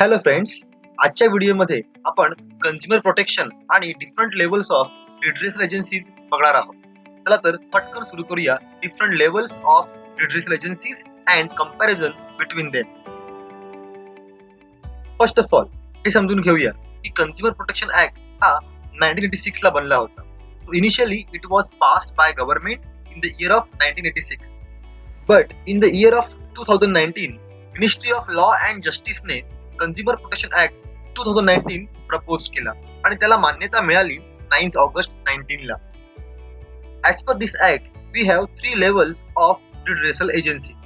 Hello friends, आजच्या व्हिडिओमध्ये आपण कंझ्युमर प्रोटेक्शन आणि different levels of redressal agencies बघणार आहोत. चला तर पटकन सुरू करूया different levels of redressal agencies and comparison between them. First of all हे समजून घेऊया की कंझ्युमर प्रोटेक्शन ऍक्ट हा 1986 ला बनला होता. Initially it was passed by government in the year of 1986, but in the year of 2019 ministry of law and जस्टिसने consumer protection act 2019 propose केला आणि त्याला मान्यता मिळाली 9 ऑगस्ट 19 ला. As per this act, we have 3 levels of redressal agencies.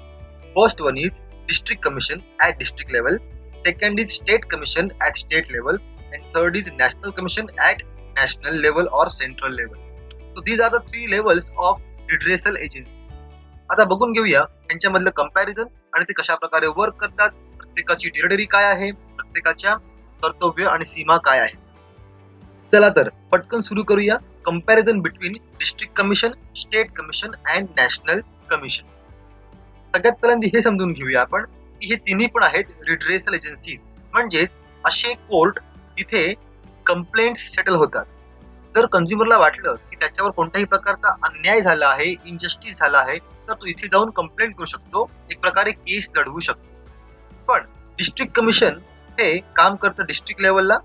First one is district commission at district level, second is state commission at state level, and third is national commission at national level or central level. So these are the 3 levels of redressal agency. आता बघून घेऊया यांच्यामधलं comparison आणि ते कशा प्रकारे work करतात, प्रत्येकाची territory काय आहे, प्रत्येकाच्या कर्तव्य आणि सीमा काय आहे. चला तर पटकन सुरू करूया comparison between district commission, state commission and national commission. सगळ्यात पहिल्यांदा हे समजून घेऊया आपण की हे तिन्ही पण आहेत रिड्रेसल एजन्सीज, म्हणजे असे कोर्ट जिथे कंप्लेंट्स सेटल होतात. जर कंझ्युमरला वाटलं की त्याच्यावर कोणत्याही प्रकारचा अन्याय झाला आहे, इनजस्टिस झाला आहे, तर तो इथे जाऊन कंप्लेंट करू शकतो, एक प्रकारे केस लढवू शकतो. पण डिस्ट्रिक्ट कमिशन हे काम करतं डिस्ट्रिक्ट लेवलला,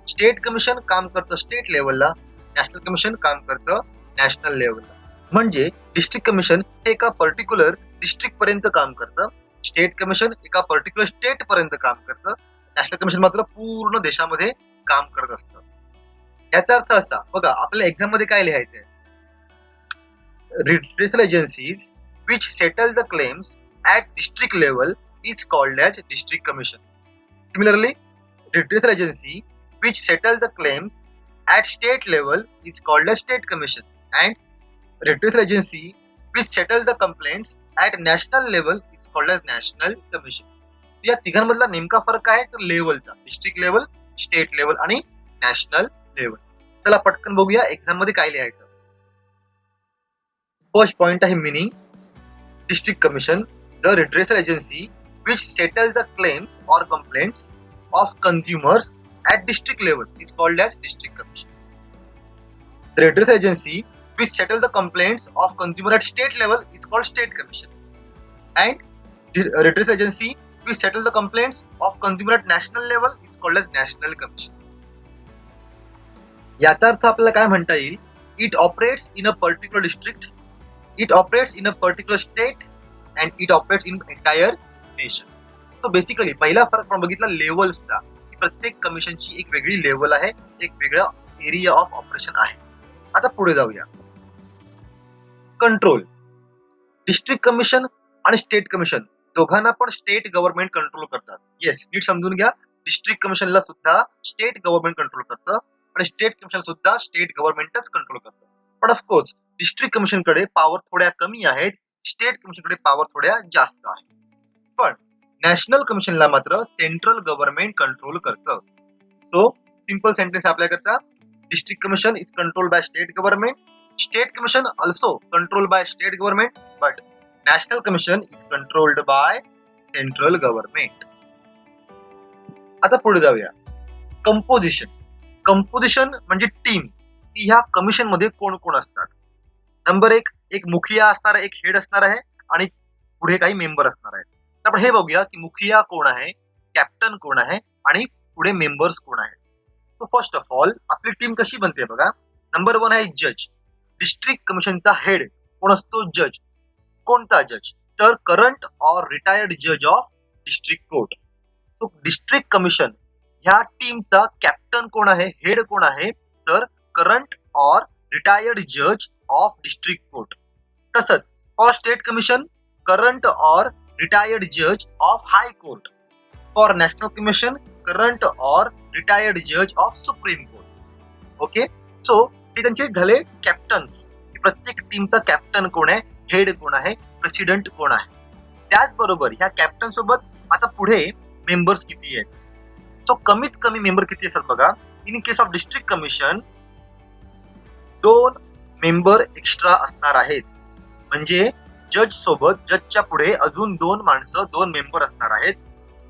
स्टेट कमिशन काम करतं स्टेट लेवलला, नॅशनल कमिशन काम करतं नॅशनल लेवलला. म्हणजे डिस्ट्रिक्ट कमिशन हे एका पर्टिक्युलर डिस्ट्रिक्ट पर्यंत काम करतं, स्टेट कमिशन एका पर्टिक्युलर स्टेट पर्यंत काम करतं, नॅशनल कमिशन मात्र पूर्ण देशामध्ये काम करत असतं. याचा अर्थ असा, बघा आपल्याला एक्झाम मध्ये काय लिहायचंय, redressal agencies which settle the claims at district level is called as district commission. Similarly, redressal agency which settle the claims at state level is called as state commission, and redressal agency which settle the complaints at national level is called as national commission. या तिघांमधला नेमका फरक काय तर लेवलचा, district level, state level आणि national level. चला पटकन बघूया एक्झाम मध्ये काय लिहायचं. फर्स्ट पॉइंट आहे meaning. District commission, the redressal agency which settle the claims or complaints of consumers at district level is called as district commission. The redressal agency which settle the complaints of consumer at state level is called state commission, and the redressal agency which settle the complaints of consumer at national level is called as national commission. याचा अर्थ आपल्याला काय म्हणता येईल, it operates in a particular district, it operates in a particular state, and it operates in entire nation. So basically पहिला फरक आपण बघितला लेवल्सचा, की प्रत्येक कमिशनची एक वेगळी लेवल आहे, एक वेगळा एरिया ऑफ ऑपरेशन आहे. आता पुढे जाऊया. कंट्रोल. डिस्ट्रिक्ट कमिशन आणि स्टेट कमिशन दोघांना पण स्टेट गव्हर्नमेंट कंट्रोल करतात. येस, नीट समजून घ्या, डिस्ट्रिक्ट कमिशनला सुद्धा स्टेट गव्हर्नमेंट कंट्रोल करतं आणि स्टेट कमिशन सुद्धा स्टेट गव्हर्नमेंटच कंट्रोल करतं. पण ऑफकोर्स डिस्ट्रिक्ट कमिशन कडे पॉवर थोड्या कमी आहेत, स्टेट कमिशन कडे पॉवर थोड्या जास्त आहेत. पण नॅशनल कमिशनला मात्र सेंट्रल गव्हर्नमेंट कंट्रोल करतं. सो सिंपल सेंटेन्स आपल्याकरता, district commission is controlled by state government, state commission also controlled by state government, but national commission is controlled by central government. आता पुढे जाऊया. कंपोजिशन. कंपोजिशन म्हणजे team, की ह्या commission मध्ये कोण कोण असतात. नंबर एक मुखिया असणार आहे, एक हेड असणार आहे आणि पुढे काही मेंबर असणार आहेत. आपण हे बघूया की मुखिया कोण आहे, कॅप्टन कोण आहे आणि पुढे मेंबर्स कोण आहे. सो फर्स्ट ऑफ ऑल आपली टीम कशी बनते बघा. नंबर 1 आहे जज. डिस्ट्रिक्ट कमिशनचा हेड कोण असतो, जज. कोणता जज तर करंट ऑर रिटायर्ड जज of district court. So district commission ह्या टीमचा कॅप्टन कोण आहे, हेड कोण आहे तर करंट ऑर रिटायर्ड जज ऑफ डिस्ट्रिक्ट कोर्ट. तसंच for state commission current or retired judge of high court. For national commission current or retired judge of supreme court. Okay, so हे त्यांचे झाले कॅप्टन्स. प्रत्येक टीमचा कॅप्टन कोण आहे, हेड कोण आहे, प्रेसिडेंट कोण आहे. त्याचबरोबर ह्या कॅप्टन सोबत आता पुढे मेंबर्स किती आहेत. सो कमीत कमी मेंबर किती असतात बघा. In case of district commission 2 member extra असणार आहेत, म्हणजे जज सोबत जजच्या पुढे अजून 2 माणसं, 2 मेंबर असणार आहेत.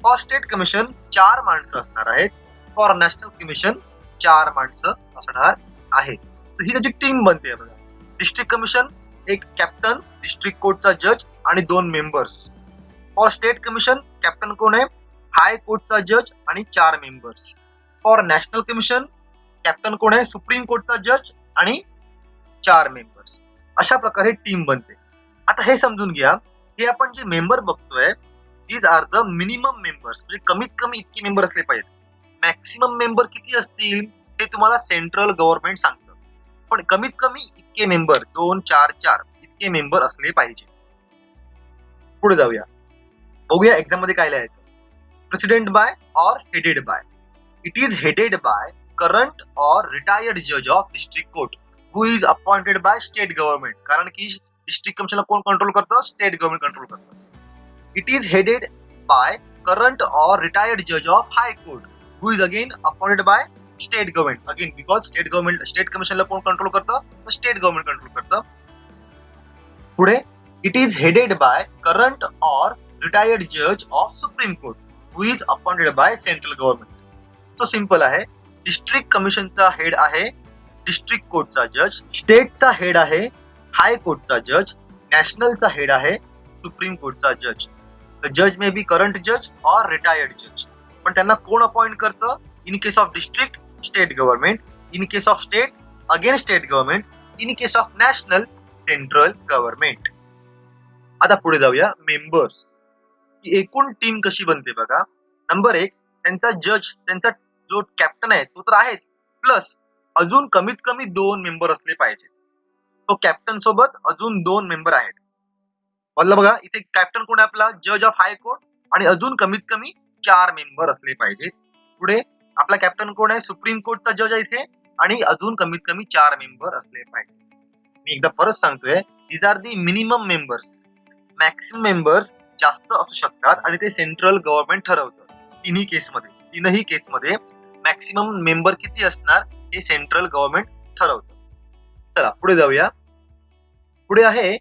फॉर स्टेट कमिशन 4 माणसं असणार आहेत. फॉर नॅशनल कमिशन 4 माणसं असणार आहेत. तर ही त्याची टीम बनते बघा. डिस्ट्रिक्ट कमिशन एक कॅप्टन, डिस्ट्रिक्ट कोर्टचा जज आणि 2 members. For state commission captain कोण आहे? हाय कोर्टचा जज आणि 4 members. For national commission captain कोण आहे? सुप्रीम कोर्टचा जज आणि 4 मेंबर्स. अशा प्रकारे टीम बनते. आता हे समजून घ्या, हे आपण जे मेंबर बघतोय these are the minimum members, म्हणजे कमीत कमी इतके मेंबर असले पाहिजेत. मॅक्सिमम मेंबर किती असतील ते तुम्हाला सेंट्रल गव्हर्नमेंट सांगतं, पण कमीत कमी इतके मेंबर 2, 4, 4 इतके मेंबर असले पाहिजे. पुढे जाऊया, बघूया एक्झाम मध्ये काय लिहायचं. President by or headed by. It is headed by current or retired जज of district court who is appointed by state government. कारण की डिस्ट्रिक्ट कमिशनला कोण कंट्रोल करतं? स्टेट गव्हर्नमेंट कंट्रोल करतं. It is headed by current or retired जज of high court who is again appointed by state government. Again because state कमिशनला कोण control करतं? तर स्टेट गव्हर्नमेंट कंट्रोल करतं. पुढे it is headed by current or retired जज of supreme court who is appointed bye central government. तो simple आहे. District कमिशनचा head आहे डिस्ट्रिक्ट कोर्टचा जज, स्टेटचा हेड आहे हाय कोर्टचा जज, नॅशनलचा हेड आहे सुप्रीम कोर्टचा जज. द जज मे बी करंट जज ऑर रिटायर्ड जज. पण त्यांना कोण अपॉइंट करतं? In case of district state government, in case of state again state government, in case of national central government. आता पुढे जाऊया मेंबर्स. एकूण टीम कशी बनते बघा. नंबर 1, त्यांचा जज, त्यांचा जो कॅप्टन आहे तो तर आहेच, प्लस अजून कमीत कमी 2 मेंबर असले पाहिजे. तो कॅप्टन सोबत अजून 2 मेंबर आहेत. म्हणलं बघा, इथे कॅप्टन कोण आहे आपला? जज ऑफ हाय कोर्ट आणि अजून कमीत कमी 4 मेंबर असले पाहिजेत. पुढे आपला कॅप्टन कोण आहे? सुप्रीम कोर्टचा जज आहे इथे आणि अजून कमीत कमी 4 मेंबर असले पाहिजे. मी एकदा परत सांगतोय, these are the minimum members. Maximum members जास्त असू शकतात आणि ते सेंट्रल गव्हर्नमेंट ठरवतं. तीनही केसमध्ये मॅक्सिमम मेंबर किती असणार हे सेंट्रल गव्हर्नमेंट ठरवतं. चला पुढे जाऊया. पुढे आहे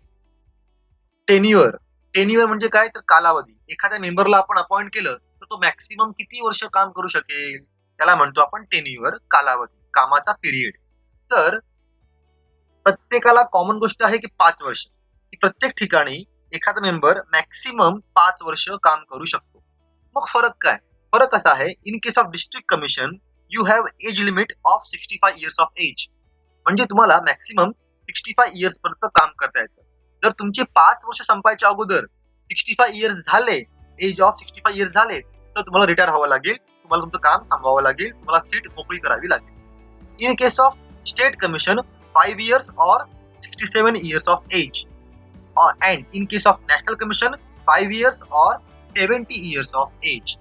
टेन्युअर. टेन्युअर म्हणजे काय? तर कालावधी. एखाद्या मेंबरला आपण अपॉइंट केलं तर तो मॅक्सिमम किती वर्ष काम करू शकेल त्याला म्हणतो आपण टेन्युअर, कालावधी, कामाचा पिरियड. तर प्रत्येकाला कॉमन गोष्ट आहे की 5 वर्ष. प्रत्येक ठिकाणी एखादा मेंबर मॅक्सिमम 5 वर्ष काम करू शकतो. मग फरक काय? फरक असा आहे, in case of district commission you have age limit of 65 years of age. म्हणजे तुम्हाला मॅक्सिमम 65 इयर्स पर्यंत काम करता येतं. जर तुमचे 5 वर्ष संपायच्या अगोदर 65 इयर्स झाले, एज ऑफ 65 इयर्स झाले, तर तुम्हाला रिटायर व्हावं लागेल, तुम्हाला तुमचं काम थांबवावं लागेल, तुम्हाला सीट मोकळी करावी लागेल. In case of state commission 5 years or 67 years of age. And in case of national commission 5 years or 70 years of age.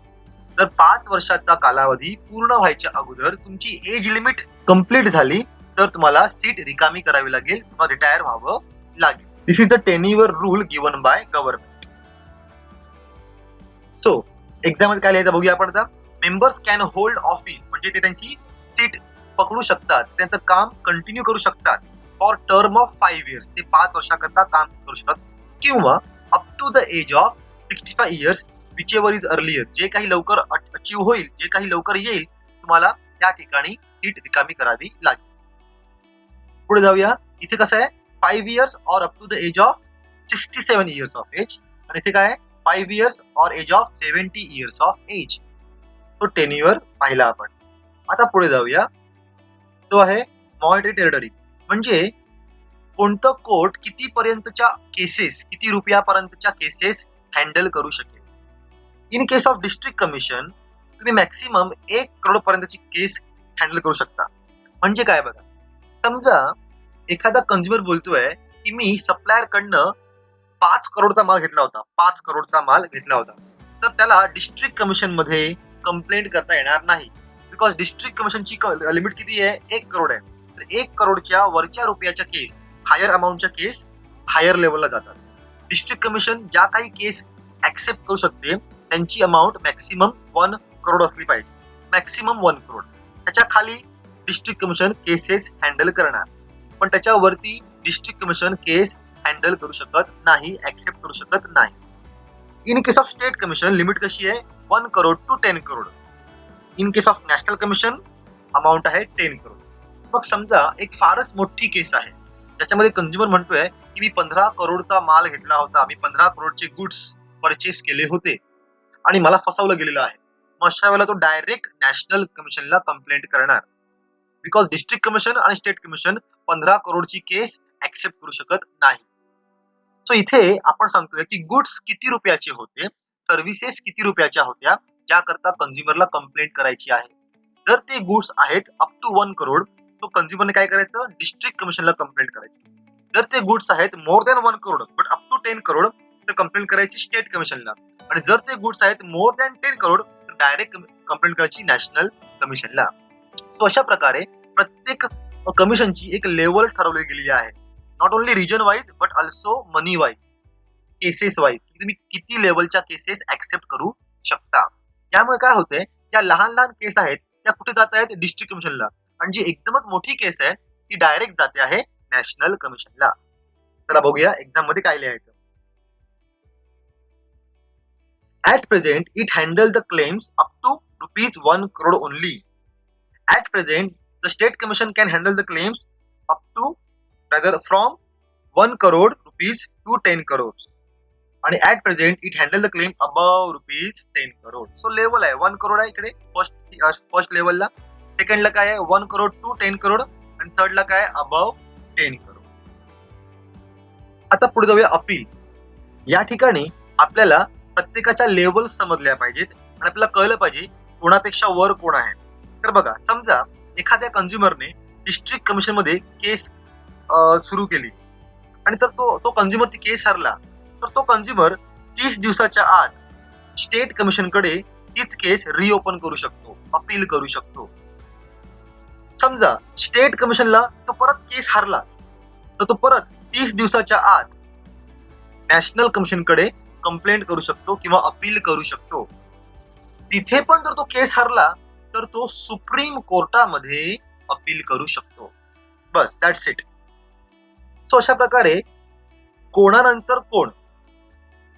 जर 5 वर्षाचा कालावधी पूर्ण व्हायच्या अगोदर तुमची एज लिमिट कंप्लीट झाली तर तुम्हाला सीट रिकामी करावी लागेल, तुम्हाला रिटायर व्हावं लागेल. This is the tenure rule given by government. So exam मध्ये काय लिहायचं बघूया आपण आता. मेंबर्स कॅन होल्ड ऑफिस, म्हणजे ते त्यांची सीट पकडू शकतात, त्यांचं काम कंटिन्यू करू शकतात फॉर टर्म ऑफ 5 years. ते 5 वर्षाकरता काम करू शकतात, किंवा up to the age of 65 years whichever is earlier. जे काही लवकर अचीव होईल, जे काही लवकर येईल, तुम्हाला त्या ठिकाणी सीट रिकामी करावी लागेल. पुढे जाऊया. इथे कसं आहे? 5 years or up to the age of 67 years of age. आणि इथे काय आहे? 5 years or age of 70 years of age. तो टेन्युअर पाहिला आपण. आता पुढे जाऊया. तो आहे मॉनिटरी टेरिटरी. म्हणजे कोणतं कोर्ट किती पर्यंतच्या केसेस, किती रुपयापर्यंतच्या केसेस हँडल करू शकेल. In case of district commission तुम्ही मॅक्सिमम 1 करोड पर्यंतची केस हँडल करू शकता. म्हणजे काय बघा, समजा एखादा कंझ्युमर बोलतोय की मी सप्लायर कडनं 5 करोडचा माल घेतला होता, 5 करोडचा माल घेतला होता, तर त्याला डिस्ट्रिक्ट कमिशन मध्ये कंप्लेंट करता येणार नाही. बिकॉज डिस्ट्रिक्ट कमिशनची लिमिट किती आहे? 1 करोड आहे. तर 1 करोडच्या वरच्या रुपयाच्या केस, हायर अमाऊंटच्या केस हायर लेवलला जातात. डिस्ट्रिक्ट कमिशन ज्या काही केस ऍक्सेप्ट करू शकते त्यांची अमाऊंट मॅक्सिमम 1 करोड असली पाहिजे. मॅक्सिमम 1 करोड. त्याच्या खाली डिस्ट्रिक्ट कमिशन केसेस हँडल करणार, पण त्याच्यावरती डिस्ट्रिक्ट कमिशन केस हँडल करू शकत नाही, ऍक्सेप्ट करू शकत नाही. In case of state commission limit कशी आहे? 1 crore to 10 crore. In case of national commission amount आहे 10 करोड. मग समजा एक फारच मोठी केस आहे ज्याच्यामध्ये कंझ्युमर म्हणतोय की मी 15 करोडचा माल घेतला होता, मी 15 करोडचे गुड्स परचेस केले होते आणि मला फसवलं गेलेलं आहे. मग अशा वेळेला तो डायरेक्ट नॅशनल कमिशनला कंप्लेंट करणार. बिकॉज डिस्ट्रिक्ट कमिशन आणि स्टेट कमिशन 15 करोडची केस ऍक्सेप्ट करू शकत नाही. सो इथे आपण सांगतोय की गुड्स किती रुपयाचे होते, सर्व्हिसेस किती रुपयाच्या होत्या, ज्याकरता कंझ्युमरला कंप्लेंट करायची आहे. जर ते गुड्स आहेत अप टू 1 करोड, तो कंझ्युमरने काय करायचं, डिस्ट्रिक्ट कमिशनला कंप्लेंट करायची. जर ते गुड्स आहेत more than 1 crore but up to 10 crore, तर कंप्लेंट करायची स्टेट कमिशनला. आणि जर ते गुड्स आहेत मोर दॅन 10 करोड, तर डायरेक्ट कंप्लेंट करायची नॅशनल कमिशनला. तो अशा प्रकारे प्रत्येक कमिशनची एक लेवल ठरवली गेलेली आहे. Not only region wise but also money wise, cases wise, तुम्ही किती लेवलच्या केसेस ऍक्सेप्ट करू शकता. यामुळे काय होतंय, ज्या लहान लहान केस आहेत त्या कुठे जात आहेत, डिस्ट्रिक्ट कमिशनला, आणि जी एकदमच मोठी केस आहे ती डायरेक्ट जाते आहे नॅशनल कमिशनला. चला बघूया एक्झाम मध्ये काय लिहायचं. At present, it handles the claims up to rupees 1 crore only. At present, the state commission can handle the claims up to, rather, from 1 crore rupees to 10 crores. आणि at present it handle the claim above rupees 10 crore. So level आहे 1 crore आहे इकडे first लेवलला, सेकंडला काय आहे 1 crore to 10 crore, आणि थर्डला काय आहे above 10 crore. आता पुढे जाऊया अपील. या ठिकाणी आपल्याला प्रत्येकाच्या लेवल समजल्या पाहिजेत आणि आपल्याला कळलं पाहिजे कोणापेक्षा वर कोण आहे. तर बघा, समजा एखाद्या कंझ्युमरने डिस्ट्रिक्ट कमिशन मध्ये केस सुरू केली आणि तर तो कंझ्युमर ती केस हरला, तर तो कंझ्युमर 30 दिवसाच्या आत स्टेट कमिशन कडे तीच केस रिओपन करू शकतो, अपील करू शकतो. समजा स्टेट कमिशनला तो परत केस हरलाच, तर तो परत 30 दिवसाच्या आत नॅशनल कमिशन कडे कंप्लेंट करू शकतो किंवा अपील करू शकतो. तिथे पण जर तो केस हरला तर तो सुप्रीम कोर्टामध्ये अपील करू शकतो. बस, दॅट्स इट. सो अशा प्रकारे कोणानंतर कोण,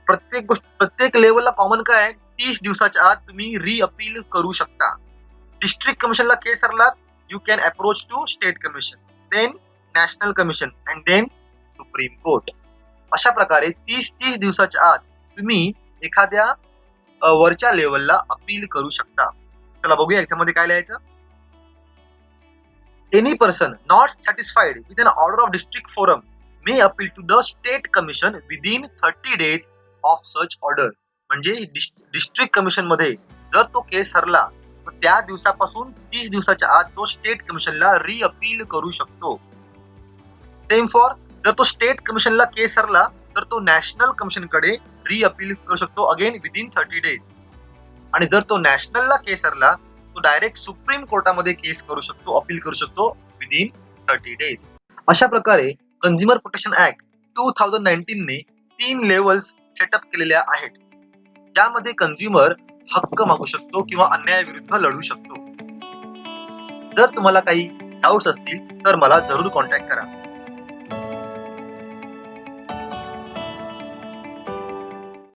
प्रत्येक लेवलला कॉमन काय आहे, 30 दिवसाच्या आत तुम्ही रिअपील करू शकता. डिस्ट्रिक्ट कमिशनला केस हरला, you can approach to state commission, then national commission and then supreme court. अशा प्रकारे 30 दिवसाच्या आत तुम्ही एखाद्या वरच्या लेवलला अपील करू शकता. चला बघूया एक्झाम मध्ये काय लिहायचं. Any person not satisfied with an order of district forum may appeal to the state commission within 30 days of such order. म्हणजे डिस्ट्रिक्ट कमिशन मध्ये जर तो केस हरला तर त्या दिवसापासून 30 दिवसाच्या आत तो स्टेट कमिशनला रिअपील करू शकतो. सेम फॉर, जर तो स्टेट कमिशनला केस हरला तर तो नॅशनल कमिशन कडे रिअपील करू शकतो अगेन विदिन 30 days. आणि जर तो नॅशनलला केस हरला तो डायरेक्ट सुप्रीम कोर्टामध्ये केस करू शकतो, अपील करू शकतो विदिन 30 days. अशा प्रकारे कंझ्युमर प्रोटेक्शन ऍक्ट 2019 ने 3 लेवल्स सेटअप केलेल्या आहेत, ज्यामध्ये कंझ्युमर हक्क मागू शकतो किंवा अन्यायाविरुद्ध लढू शकतो. जर तुम्हाला काही डाऊट्स असतील तर मला जरूर कॉन्टॅक्ट करा.